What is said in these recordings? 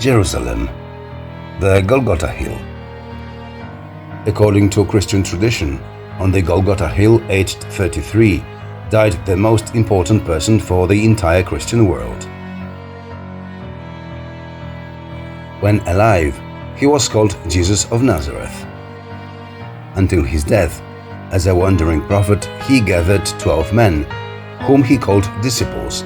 Jerusalem, the Golgotha Hill. According to Christian tradition, on the Golgotha Hill, aged 33, died the most important person for the entire Christian world. When alive, he was called Jesus of Nazareth. Until his death, as a wandering prophet, he gathered 12 men, whom he called disciples.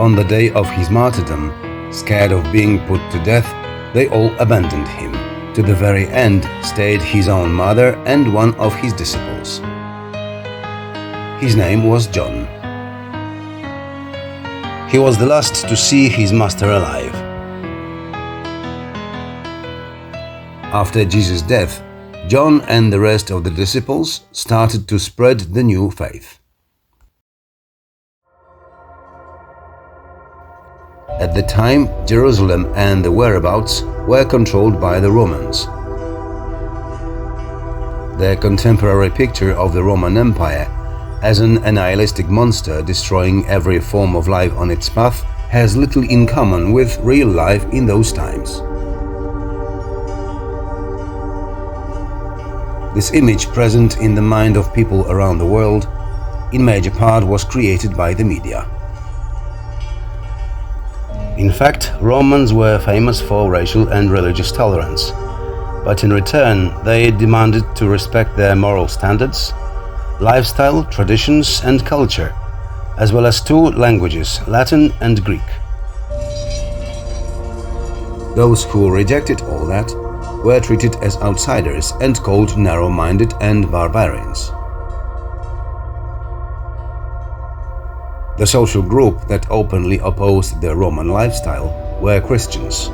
On the day of his martyrdom, scared of being put to death, they all abandoned him. To the very end stayed his own mother and one of his disciples. His name was John. He was the last to see his master alive. After Jesus' death, John and the rest of the disciples started to spread the new faith. At the time, Jerusalem and the whereabouts were controlled by the Romans. The contemporary picture of the Roman Empire as an annihilistic monster destroying every form of life on its path has little in common with real life in those times. This image, present in the mind of people around the world, in major part was created by the media. In fact, Romans were famous for racial and religious tolerance, but in return they demanded to respect their moral standards, lifestyle, traditions and culture, as well as two languages, Latin and Greek. Those who rejected all that were treated as outsiders and called narrow-minded and barbarians. The social group that openly opposed the Roman lifestyle were Christians.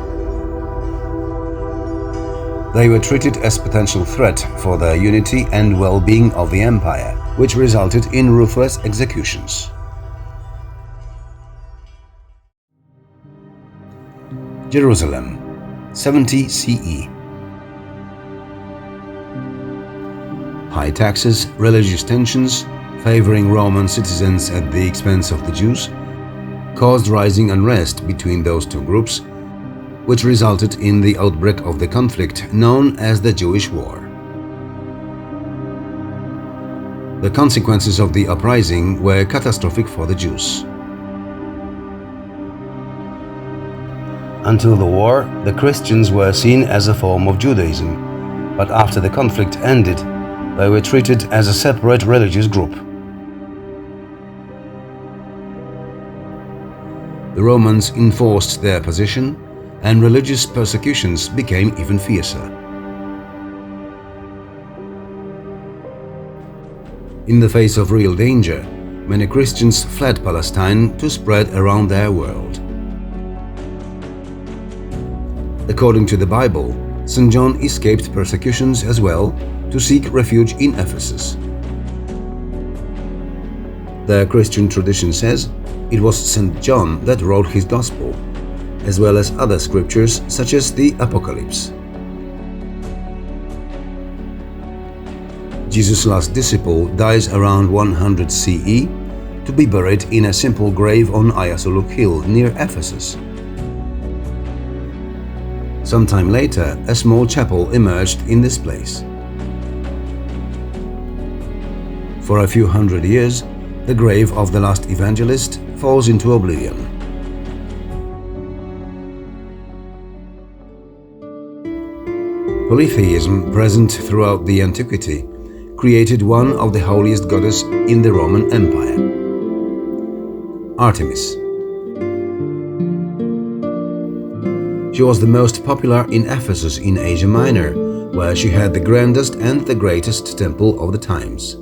They were treated as potential threat for the unity and well-being of the empire, which resulted in ruthless executions. Jerusalem, 70 CE. High taxes, religious tensions, favoring Roman citizens at the expense of the Jews, caused rising unrest between those two groups, which resulted in the outbreak of the conflict known as the Jewish War. The consequences of the uprising were catastrophic for the Jews. Until the war, the Christians were seen as a form of Judaism, but after the conflict ended, they were treated as a separate religious group. The Romans enforced their position, and religious persecutions became even fiercer. In the face of real danger, many Christians fled Palestine to spread around their world. According to the Bible, St. John escaped persecutions as well to seek refuge in Ephesus. The Christian tradition says it was St. John that wrote his Gospel, as well as other scriptures such as the Apocalypse. Jesus' last disciple dies around 100 CE to be buried in a simple grave on Selcuk hill near Ephesus. Sometime later, a small chapel emerged in this place. For a few hundred years, the grave of the last evangelist falls into oblivion. Polytheism, present throughout the antiquity, created one of the holiest goddesses in the Roman Empire, Artemis. She was the most popular in Ephesus in Asia Minor, where she had the grandest and the greatest temple of the times.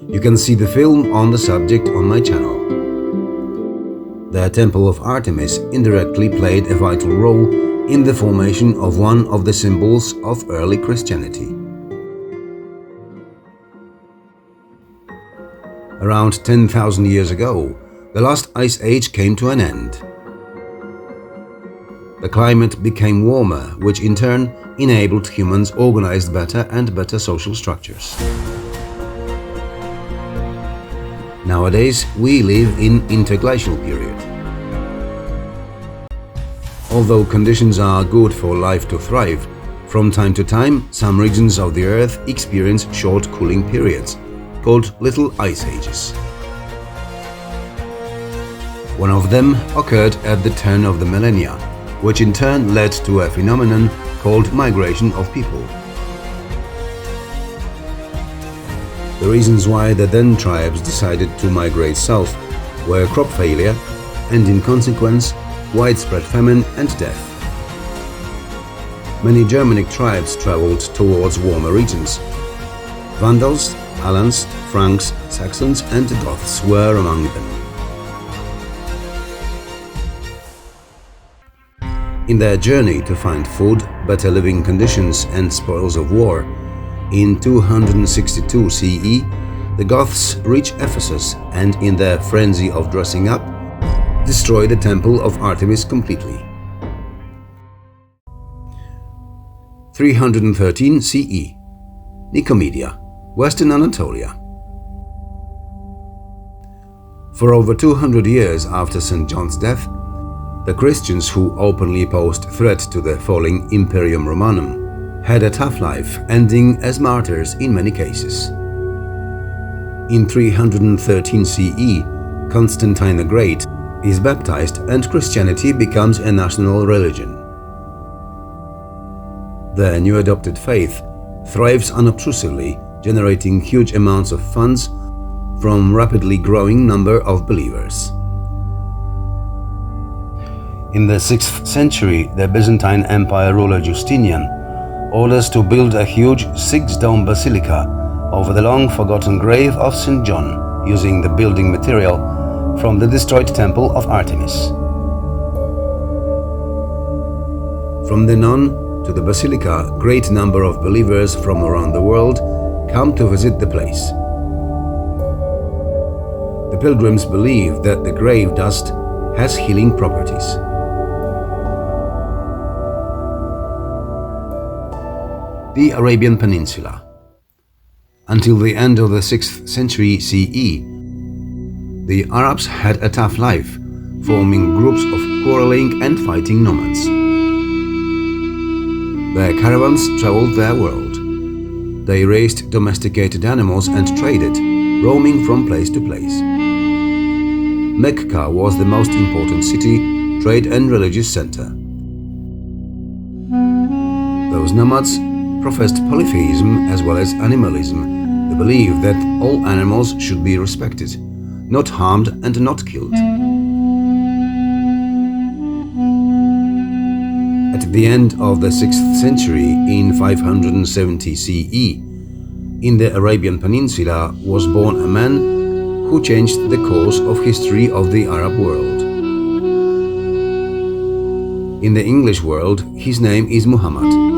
You can see the film on the subject on my channel. The Temple of Artemis indirectly played a vital role in the formation of one of the symbols of early Christianity. Around 10,000 years ago, the last ice age came to an end. The climate became warmer, which in turn enabled humans organized better and better social structures. Nowadays, we live in interglacial period. Although conditions are good for life to thrive, from time to time some regions of the Earth experience short cooling periods, called little ice ages. One of them occurred at the turn of the millennia, which in turn led to a phenomenon called migration of people. The reasons why the then tribes decided to migrate south were crop failure and, in consequence, widespread famine and death. Many Germanic tribes traveled towards warmer regions. Vandals, Alans, Franks, Saxons and Goths were among them. In their journey to find food, better living conditions and spoils of war, in 262 CE, the Goths reach Ephesus and, in their frenzy of dressing up, destroy the temple of Artemis completely. 313 CE, Nicomedia, Western Anatolia. For over 200 years after St. John's death, the Christians who openly posed threat to the falling Imperium Romanum had a tough life, ending as martyrs in many cases. In 313 CE, Constantine the Great is baptized and Christianity becomes a national religion. The new adopted faith thrives unobtrusively, generating huge amounts of funds from rapidly growing number of believers. In the 6th century, the Byzantine Empire ruler Justinian orders to build a huge six-dome basilica over the long-forgotten grave of St. John, using the building material from the destroyed temple of Artemis. From then on to the basilica, a great number of believers from around the world come to visit the place. The pilgrims believe that the grave dust has healing properties. The Arabian Peninsula. Until the end of the 6th century CE, the Arabs had a tough life, forming groups of quarreling and fighting nomads. Their caravans traveled their world. They raised domesticated animals and traded, roaming from place to place. Mecca was the most important city, trade and religious center. Those nomads professed polytheism as well as animalism. They believed that all animals should be respected, not harmed and not killed. At the end of the 6th century, in 570 CE, in the Arabian Peninsula was born a man who changed the course of history of the Arab world. In the English world, his name is Muhammad.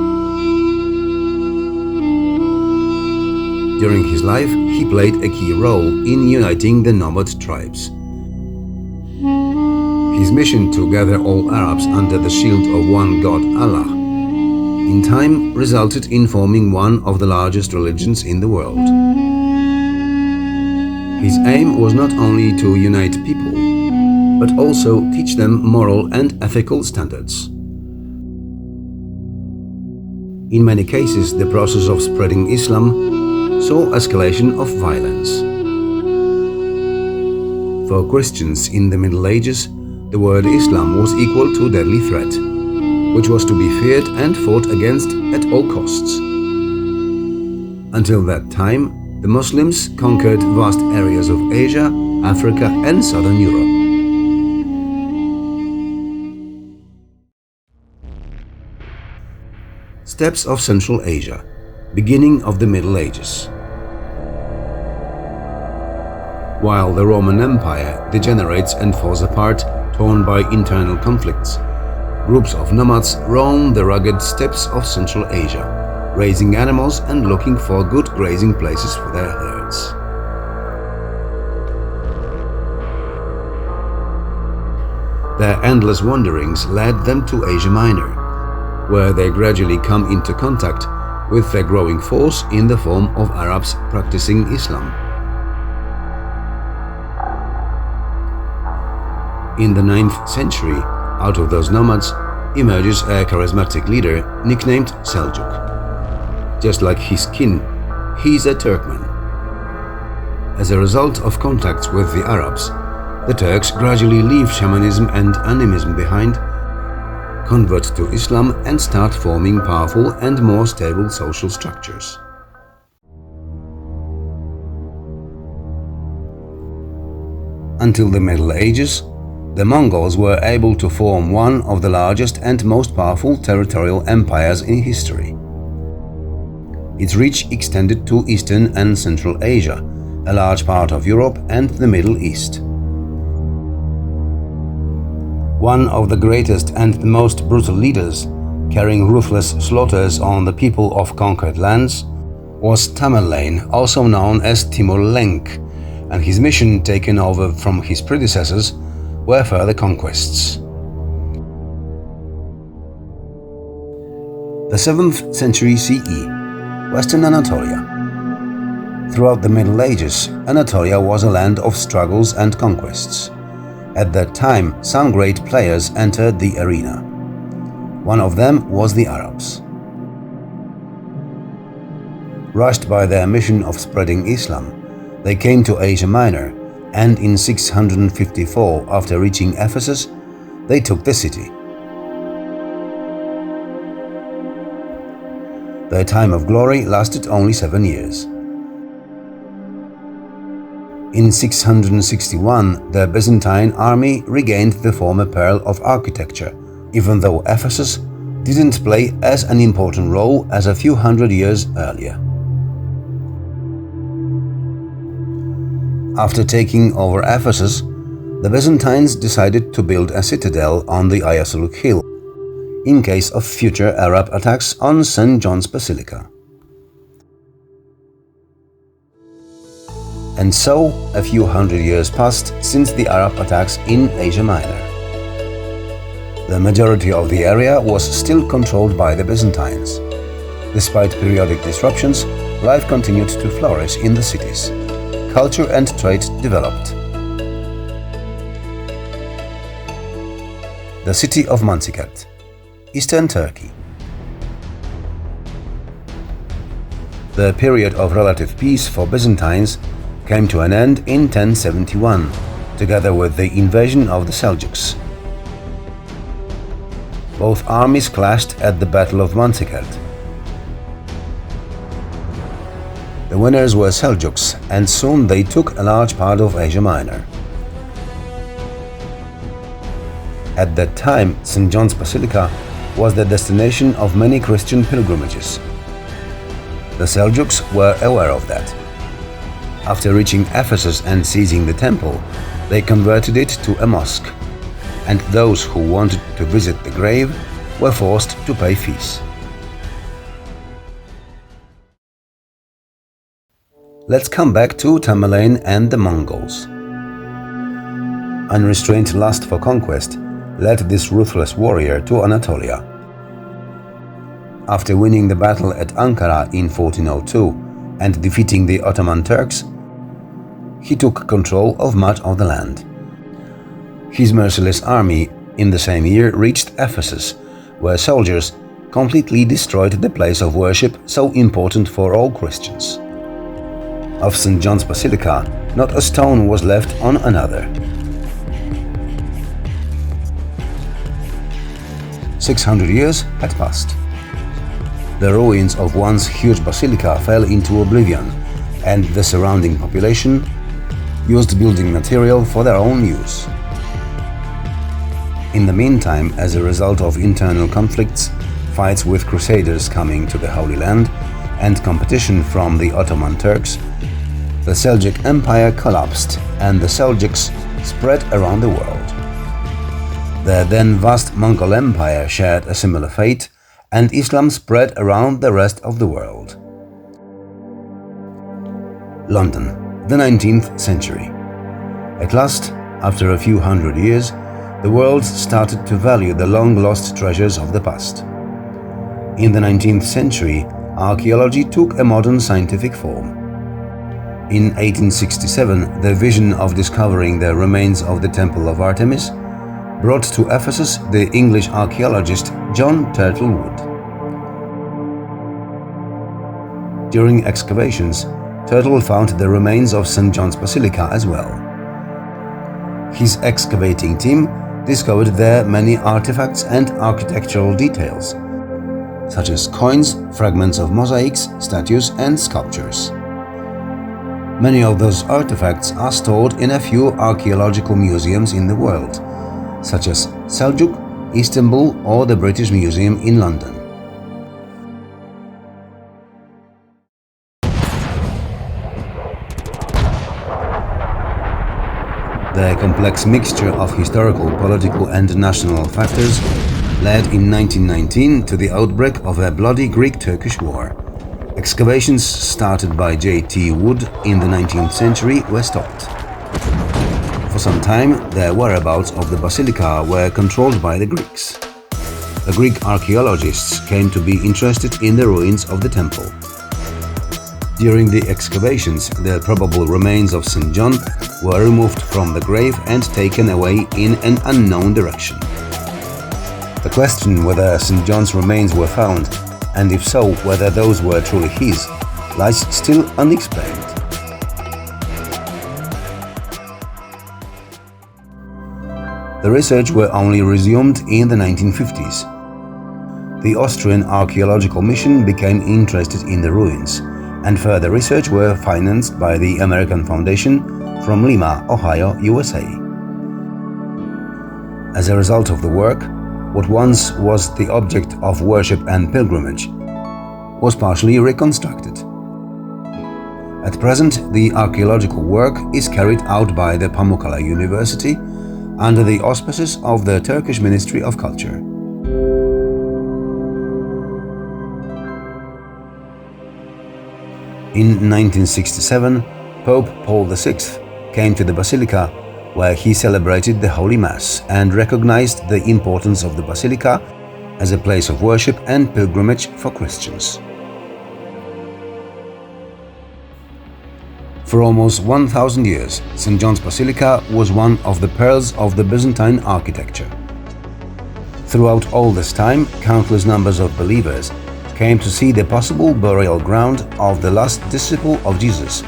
During his life, he played a key role in uniting the nomad tribes. His mission to gather all Arabs under the shield of one God, Allah, in time resulted in forming one of the largest religions in the world. His aim was not only to unite people, but also teach them moral and ethical standards. In many cases, the process of spreading Islam saw escalation of violence. For Christians in the Middle Ages, the word Islam was equal to a deadly threat, which was to be feared and fought against at all costs. Until that time, the Muslims conquered vast areas of Asia, Africa and Southern Europe. Steppes of Central Asia. Beginning of the Middle Ages. While the Roman Empire degenerates and falls apart, torn by internal conflicts, groups of nomads roam the rugged steppes of Central Asia, raising animals and looking for good grazing places for their herds. Their endless wanderings led them to Asia Minor, where they gradually come into contact with a growing force in the form of Arabs practicing Islam. In the 9th century, out of those nomads, emerges a charismatic leader nicknamed Selcuk. Just like his kin, he's a Turkmen. As a result of contacts with the Arabs, the Turks gradually leave shamanism and animism behind, convert to Islam and start forming powerful and more stable social structures. Until the Middle Ages, the Mongols were able to form one of the largest and most powerful territorial empires in history. Its reach extended to Eastern and Central Asia, a large part of Europe and the Middle East. One of the greatest and the most brutal leaders, carrying ruthless slaughters on the people of conquered lands, was Tamerlane, also known as Timur Lenk, and his mission, taken over from his predecessors, were further conquests. The 7th century CE, Western Anatolia. Throughout the Middle Ages, Anatolia was a land of struggles and conquests. At that time, some great players entered the arena. One of them was the Arabs. Rushed by their mission of spreading Islam, they came to Asia Minor, and in 654, after reaching Ephesus, they took the city. Their time of glory lasted only 7 years. In 661, the Byzantine army regained the former pearl of architecture, even though Ephesus didn't play as an important role as a few hundred years earlier. After taking over Ephesus, the Byzantines decided to build a citadel on the Selcuk hill, in case of future Arab attacks on St. John's Basilica. And so, a few hundred years passed since the Arab attacks in Asia Minor. The majority of the area was still controlled by the Byzantines. Despite periodic disruptions, life continued to flourish in the cities. Culture and trade developed. The city of Manzikert, Eastern Turkey. The period of relative peace for Byzantines came to an end in 1071, together with the invasion of the Seljuks. Both armies clashed at the Battle of Manzikert. The winners were Seljuks, and soon they took a large part of Asia Minor. At that time, St. John's Basilica was the destination of many Christian pilgrimages. The Seljuks were aware of that. After reaching Ephesus and seizing the temple, they converted it to a mosque, and those who wanted to visit the grave were forced to pay fees. Let's come back to Tamerlane and the Mongols. Unrestrained lust for conquest led this ruthless warrior to Anatolia. After winning the battle at Ankara in 1402 and defeating the Ottoman Turks, he took control of much of the land. His merciless army in the same year reached Ephesus, where soldiers completely destroyed the place of worship so important for all Christians. Of St. John's Basilica, not a stone was left on another. 600 years had passed. The ruins of once huge basilica fell into oblivion, and the surrounding population used building material for their own use. In the meantime, as a result of internal conflicts, fights with crusaders coming to the Holy Land, and competition from the Ottoman Turks, the Seljuk Empire collapsed and the Seljuks spread around the world. The then vast Mongol Empire shared a similar fate, and Islam spread around the rest of the world. London, the 19th century. At last, after a few hundred years, the world started to value the long-lost treasures of the past. In the 19th century, archaeology took a modern scientific form. In 1867, the vision of discovering the remains of the Temple of Artemis brought to Ephesus the English archaeologist John Turtle Wood. During excavations, Turtle found the remains of St. John's Basilica as well. His excavating team discovered there many artifacts and architectural details, such as coins, fragments of mosaics, statues and sculptures. Many of those artifacts are stored in a few archaeological museums in the world, such as Selcuk, Istanbul or the British Museum in London. The complex mixture of historical, political and national factors led in 1919 to the outbreak of a bloody Greek-Turkish war. Excavations started by J.T. Wood in the 19th century were stopped. For some time, the whereabouts of the basilica were controlled by the Greeks. The Greek archaeologists came to be interested in the ruins of the temple. During the excavations, the probable remains of St. John were removed from the grave and taken away in an unknown direction. The question whether St. John's remains were found, and if so, whether those were truly his, lies still unexplained. The research were only resumed in the 1950s. The Austrian archaeological mission became interested in the ruins, and further research were financed by the American Foundation from Lima, Ohio, USA. As a result of the work, what once was the object of worship and pilgrimage was partially reconstructed. At present, the archaeological work is carried out by the Pamukkale University under the auspices of the Turkish Ministry of Culture. In 1967, Pope Paul VI came to the Basilica, where he celebrated the Holy Mass and recognized the importance of the Basilica as a place of worship and pilgrimage for Christians. For almost 1,000 years, St. John's Basilica was one of the pearls of the Byzantine architecture. Throughout all this time, countless numbers of believers came to see the possible burial ground of the last disciple of Jesus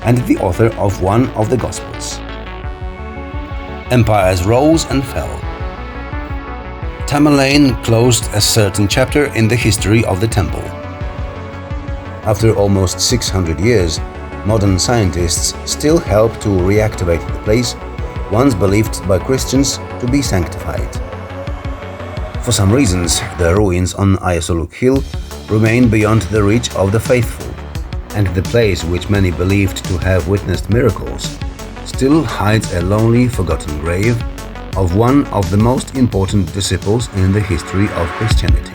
and the author of one of the Gospels. Empires rose and fell. Tamerlane closed a certain chapter in the history of the temple. After almost 600 years, modern scientists still help to reactivate the place once believed by Christians to be sanctified. For some reasons, the ruins on Selcuk Hill remain beyond the reach of the faithful, and the place which many believed to have witnessed miracles still hides a lonely, forgotten grave of one of the most important disciples in the history of Christianity.